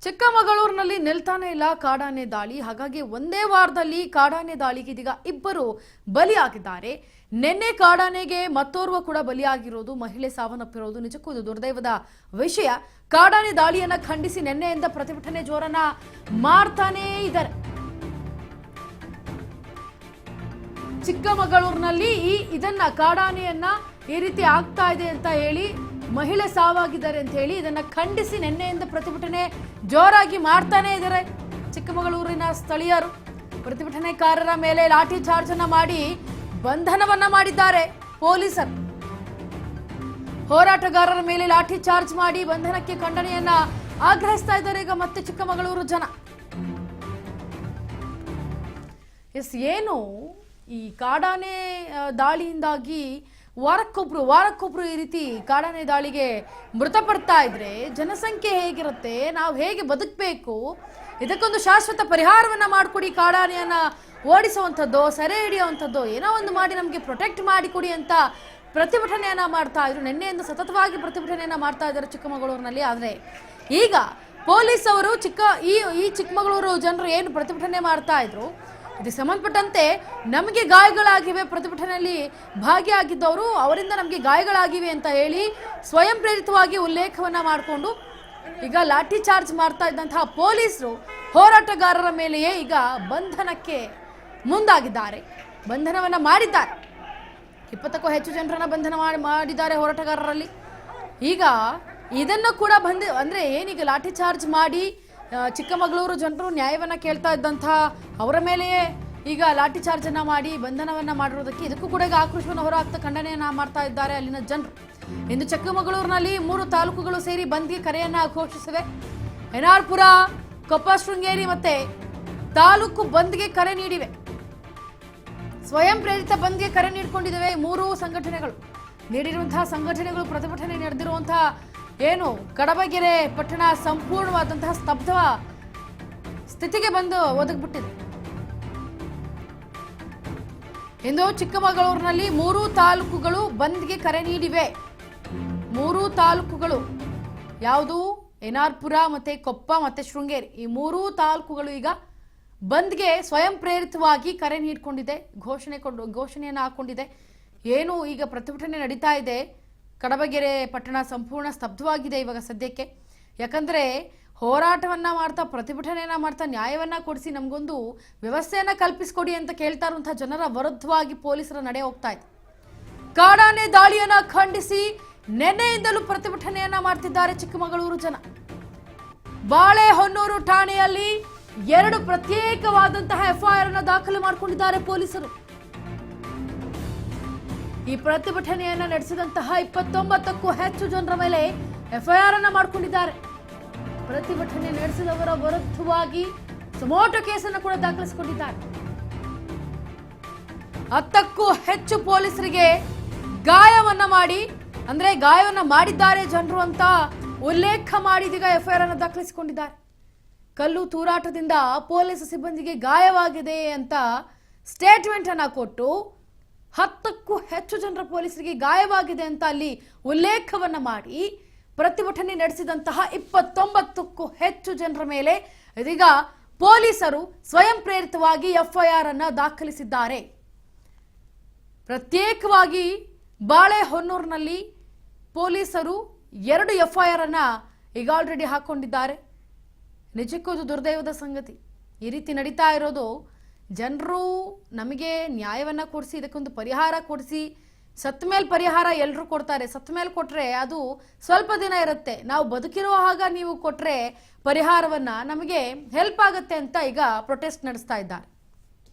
ಚಿಕ್ಕಮಗಳೂರಿನಲ್ಲಿ ನಿಲ್ತಾನೆ ಇಲ್ಲ ಕಾಡಾನೆ ದಾಳಿ. ಹಾಗಾಗಿ ಒಂದೇ ವಾರದಲ್ಲಿ ಕಾಡಾನೆ ದಾಳಿಗೆ ಇದೀಗ ಇಬ್ಬರು ಬಲಿಯಾಗಿದ್ದಾರೆ. ನಿನ್ನೆ ಕಾಡಾನೆಗೆ ಮತ್ತೋರ್ವ ಕೂಡ ಬಲಿಯಾಗಿರೋದು, ಮಹಿಳೆ ಸಾವನ್ನಪ್ಪಿರೋದು ನಿಜಕ್ಕೂ ಇದು ದುರ್ದೈವದ ವಿಷಯ. ಕಾಡಾನೆ ದಾಳಿಯನ್ನ ಖಂಡಿಸಿ ನಿನ್ನೆಯಿಂದ ಪ್ರತಿಭಟನೆ ಜೋರನ್ನ ಮಾಡ್ತಾನೇ ಇದ್ದಾರೆ. ಚಿಕ್ಕಮಗಳೂರಿನಲ್ಲಿ ಇದನ್ನ ಕಾಡಾನೆಯನ್ನ ಈ ರೀತಿ ಆಗ್ತಾ ಇದೆ ಅಂತ ಹೇಳಿ, ಮಹಿಳೆ ಸಾವಾಗಿದ್ದಾರೆ ಅಂತ ಹೇಳಿ ಇದನ್ನ ಖಂಡಿಸಿ ನಿನ್ನೆಯಿಂದ ಪ್ರತಿಭಟನೆ ಜೋರಾಗಿ ಮಾಡ್ತಾನೆ ಇದ್ದಾರೆ ಚಿಕ್ಕಮಗಳೂರಿನ ಸ್ಥಳೀಯರು. ಪ್ರತಿಭಟನೆಕಾರರ ಮೇಲೆ ಲಾಠಿ ಚಾರ್ಜ್ ಅನ್ನ ಮಾಡಿ ಬಂಧನವನ್ನ ಮಾಡಿದ್ದಾರೆ ಪೊಲೀಸರು. ಹೋರಾಟಗಾರರ ಮೇಲೆ ಲಾಠಿ ಚಾರ್ಜ್ ಮಾಡಿ ಬಂಧನಕ್ಕೆ ಖಂಡನೆಯನ್ನ ಆಗ್ರಹಿಸ್ತಾ ಇದ್ದಾರೆ ಈಗ ಮತ್ತೆ ಚಿಕ್ಕಮಗಳೂರು ಜನ. ಏನು ಈ ಕಾಡಾನೆ ದಾಳಿಯಿಂದಾಗಿ ವಾರಕ್ಕೊಬ್ರು ಈ ರೀತಿ ಕಾಡಾನೆ ದಾಳಿಗೆ ಮೃತಪಡ್ತಾ ಇದ್ರೆ ಜನಸಂಖ್ಯೆ ಹೇಗಿರುತ್ತೆ, ನಾವು ಹೇಗೆ ಬದುಕಬೇಕು, ಇದಕ್ಕೊಂದು ಶಾಶ್ವತ ಪರಿಹಾರವನ್ನ ಮಾಡಿಕೊಡಿ, ಕಾಡಾನೆಯನ್ನ ಓಡಿಸುವಂಥದ್ದು, ಸೆರೆ ಹಿಡಿಯುವಂಥದ್ದು, ಏನೋ ಒಂದು ಮಾಡಿ ನಮಗೆ ಪ್ರೊಟೆಕ್ಟ್ ಮಾಡಿಕೊಡಿ ಅಂತ ಪ್ರತಿಭಟನೆಯನ್ನ ಮಾಡ್ತಾ ಇದ್ರು. ನಿನ್ನೆಯಿಂದ ಸತತವಾಗಿ ಪ್ರತಿಭಟನೆಯನ್ನ ಮಾಡ್ತಾ ಇದ್ದಾರೆ ಚಿಕ್ಕಮಗಳೂರಿನಲ್ಲಿ. ಆದರೆ ಈಗ ಪೊಲೀಸ್ ಅವರು ಈ ಚಿಕ್ಕಮಗಳೂರು ಜನರು ಏನು ಪ್ರತಿಭಟನೆ ಮಾಡ್ತಾ ಇದ್ರು, ಇದಕ್ಕೆ ಸಂಬಂಧಪಟ್ಟಂತೆ ನಮಗೆ ಗಾಯಗಳಾಗಿವೆ, ಪ್ರತಿಭಟನೆಯಲ್ಲಿ ಭಾಗಿಯಾಗಿದ್ದವರು ಅವರಿಂದ ನಮಗೆ ಗಾಯಗಳಾಗಿವೆ ಅಂತ ಹೇಳಿ ಸ್ವಯಂ ಪ್ರೇರಿತವಾಗಿ ಉಲ್ಲೇಖವನ್ನ ಮಾಡಿಕೊಂಡು ಈಗ ಲಾಠಿ ಚಾರ್ಜ್ ಮಾಡ್ತಾ ಇದ್ದಂತಹ ಪೊಲೀಸರು ಹೋರಾಟಗಾರರ ಮೇಲೆಯೇ ಈಗ ಬಂಧನಕ್ಕೆ ಮುಂದಾಗಿದ್ದಾರೆ, ಬಂಧನವನ್ನ ಮಾಡಿದ್ದಾರೆ. 20ಕ್ಕೂ ಹೆಚ್ಚು ಜನರನ್ನ ಬಂಧನ ಮಾಡಿದ್ದಾರೆ ಹೋರಾಟಗಾರರಲ್ಲಿ. ಈಗ ಇದನ್ನು ಕೂಡ ಅಂದ್ರೆ ಏನೀಗ ಲಾಠಿ ಚಾರ್ಜ್ ಮಾಡಿ ಚಿಕ್ಕಮಗಳೂರು ಜನರು ನ್ಯಾಯವನ್ನ ಕೇಳ್ತಾ ಇದ್ದಂತಹ ಅವರ ಮೇಲೆಯೇ ಈಗ ಲಾಠಿ ಚಾರ್ಜ್ ಅನ್ನ ಮಾಡಿ ಬಂಧನವನ್ನ ಮಾಡಿರೋದಕ್ಕೆ ಇದಕ್ಕೂ ಕೂಡ ಈಗ ಆಕ್ರೋಶವನ್ನು ಹೊರಹಾಕ್ತಾ ಖಂಡನೆಯನ್ನ ಮಾಡ್ತಾ ಇದ್ದಾರೆ ಅಲ್ಲಿನ ಜನರು. ಇಂದು ಚಿಕ್ಕಮಗಳೂರಿನಲ್ಲಿ 3 ತಾಲೂಕುಗಳು ಸೇರಿ ಬಂದ್ಗೆ ಕರೆಯನ್ನ ಘೋಷಿಸಿವೆ. ಎನ್ಆರ್-ಪುರ, ಕೊಪ್ಪ, ಶೃಂಗೇರಿ ಮತ್ತೆ ತಾಲೂಕು ಬಂದ್ಗೆ ಕರೆ ನೀಡಿವೆ. ಸ್ವಯಂ ಪ್ರೇರಿತ ಬಂದ್ಗೆ ಕರೆ ನೀಡಿಕೊಂಡಿದ್ದೇವೆ 3 ಸಂಘಟನೆಗಳು. ನೀಡಿರುವಂತಹ ಸಂಘಟನೆಗಳು ಪ್ರತಿಭಟನೆ ನಡೆದಿರುವಂತಹ ಏನು ಕಡಬಗೆರೆ ಪಟ್ಟಣ ಸಂಪೂರ್ಣವಾದಂತಹ ಸ್ತಬ್ಧ ಸ್ಥಿತಿಗೆ ಬಂದು ಒದಗಿಬಿಟ್ಟಿದೆ. ಇಂದು ಚಿಕ್ಕಮಗಳೂರಿನಲ್ಲಿ 3 ತಾಲೂಕುಗಳು ಬಂದ್ಗೆ ಕರೆ ನೀಡಿವೆ. 3 ತಾಲೂಕುಗಳು ಯಾವುದು? ಎನ್ಆರ್-ಪುರ ಮತ್ತೆ ಕೊಪ್ಪ ಮತ್ತೆ ಶೃಂಗೇರಿ, ಈ 3 ತಾಲೂಕುಗಳು ಈಗ ಬಂದ್ಗೆ ಸ್ವಯಂ ಪ್ರೇರಿತವಾಗಿ ಕರೆ ನೀಡಿಕೊಂಡಿದೆ, ಘೋಷಣೆಯನ್ನು ಹಾಕೊಂಡಿದೆ. ಏನು ಈಗ ಪ್ರತಿಭಟನೆ ನಡೀತಾ ಇದೆ, ಕಡಬಗೆರೆ ಪಟ್ಟಣ ಸಂಪೂರ್ಣ ಸ್ತಬ್ಧವಾಗಿದೆ ಇವಾಗ ಸದ್ಯಕ್ಕೆ. ಯಾಕಂದ್ರೆ ಹೋರಾಟವನ್ನ ಮಾಡ್ತಾ ಪ್ರತಿಭಟನೆಯನ್ನ ಮಾಡ್ತಾ ನ್ಯಾಯವನ್ನ ಕೊಡಿಸಿ ನಮಗೊಂದು ವ್ಯವಸ್ಥೆಯನ್ನ ಕಲ್ಪಿಸಿಕೊಡಿ ಅಂತ ಕೇಳ್ತಾ ಇರುವಂತಹ ಜನರ ವಿರುದ್ಧವಾಗಿ ಪೊಲೀಸರ ನಡೆ ಹೋಗ್ತಾ ಇದೆ. ಕಾಡಾನೆ ದಾಳಿಯನ್ನ ಖಂಡಿಸಿ ನಿನ್ನೆಯಿಂದಲೂ ಪ್ರತಿಭಟನೆಯನ್ನ ಮಾಡ್ತಿದ್ದಾರೆ ಚಿಕ್ಕಮಗಳೂರು ಜನ. ಬಾಳೆಹೊನ್ನೂರು ಠಾಣೆಯಲ್ಲಿ 2 ಪ್ರತ್ಯೇಕವಾದಂತಹ FIR ಅನ್ನು ದಾಖಲು ಮಾಡಿಕೊಂಡಿದ್ದಾರೆ ಪೊಲೀಸರು. ಈ ಪ್ರತಿಭಟನೆಯನ್ನ ನಡೆಸಿದಂತಹ 29ಕ್ಕೂ ಹೆಚ್ಚು ಜನರ ಮೇಲೆ FIR ಅನ್ನ ಮಾಡಿಕೊಂಡಿದ್ದಾರೆ. ಪ್ರತಿಭಟನೆ ನಡೆಸಿದವರ ವಿರುದ್ಧವಾಗಿ ಸುಮೋಟೋ ಕೇಸನ್ನು ಕೂಡ ದಾಖಲಿಸಿಕೊಂಡಿದ್ದಾರೆ. 10ಕ್ಕೂ ಹೆಚ್ಚು ಪೊಲೀಸರಿಗೆ ಗಾಯವನ್ನ ಮಾಡಿದ್ದಾರೆ ಜನರು ಅಂತ ಉಲ್ಲೇಖ ಮಾಡಿ ಇದೀಗ FIR ಅನ್ನು ದಾಖಲಿಸಿಕೊಂಡಿದ್ದಾರೆ. ಕಲ್ಲು ತೂರಾಟದಿಂದ ಪೊಲೀಸ್ ಸಿಬ್ಬಂದಿಗೆ ಗಾಯವಾಗಿದೆ ಅಂತ ಸ್ಟೇಟ್ಮೆಂಟ್ ಅನ್ನ ಕೊಟ್ಟು 10ಕ್ಕೂ ಹೆಚ್ಚು ಜನರ ಪೊಲೀಸರಿಗೆ ಗಾಯವಾಗಿದೆ ಅಂತ ಅಲ್ಲಿ ಉಲ್ಲೇಖವನ್ನ ಮಾಡಿ ಪ್ರತಿಭಟನೆ ನಡೆಸಿದಂತಹ 29ಕ್ಕೂ ಹೆಚ್ಚು ಜನರ ಮೇಲೆ ಇದೀಗ ಪೊಲೀಸರು ಸ್ವಯಂ ಪ್ರೇರಿತವಾಗಿ FIR ಅನ್ನ ದಾಖಲಿಸಿದ್ದಾರೆ. ಪ್ರತ್ಯೇಕವಾಗಿ ಬಾಳೆಹೊನ್ನೂರಿನಲ್ಲಿ ಪೊಲೀಸರು 2 FIR ಅನ್ನ ಈಗ ಆಲ್ರೆಡಿ ಹಾಕೊಂಡಿದ್ದಾರೆ. ನಿಜಕ್ಕೂ ಇದು ದುರ್ದೈವದ ಸಂಗತಿ. ಈ ರೀತಿ ನಡೀತಾ ಇರೋದು, ಜನರು ನಮಗೆ ನ್ಯಾಯವನ್ನ ಕೊಡಿಸಿ ಇದಕ್ಕೊಂದು ಪರಿಹಾರ ಕೊಡಿಸಿ, ಸತ್ತ ಮೇಲೆ ಪರಿಹಾರ ಎಲ್ಲರೂ ಕೊಡ್ತಾರೆ, ಸತ್ತ ಮೇಲೆ ಕೊಟ್ರೆ ಅದು ಸ್ವಲ್ಪ ದಿನ ಇರುತ್ತೆ, ನಾವು ಬದುಕಿರೋ ಹಾಗ ನೀವು ಕೊಟ್ರೆ ಪರಿಹಾರವನ್ನ ನಮಗೆ ಹೆಲ್ಪ್ ಆಗುತ್ತೆ ಅಂತ ಈಗ ಪ್ರೊಟೆಸ್ಟ್ ನಡೆಸ್ತಾ ಇದ್ದಾರೆ.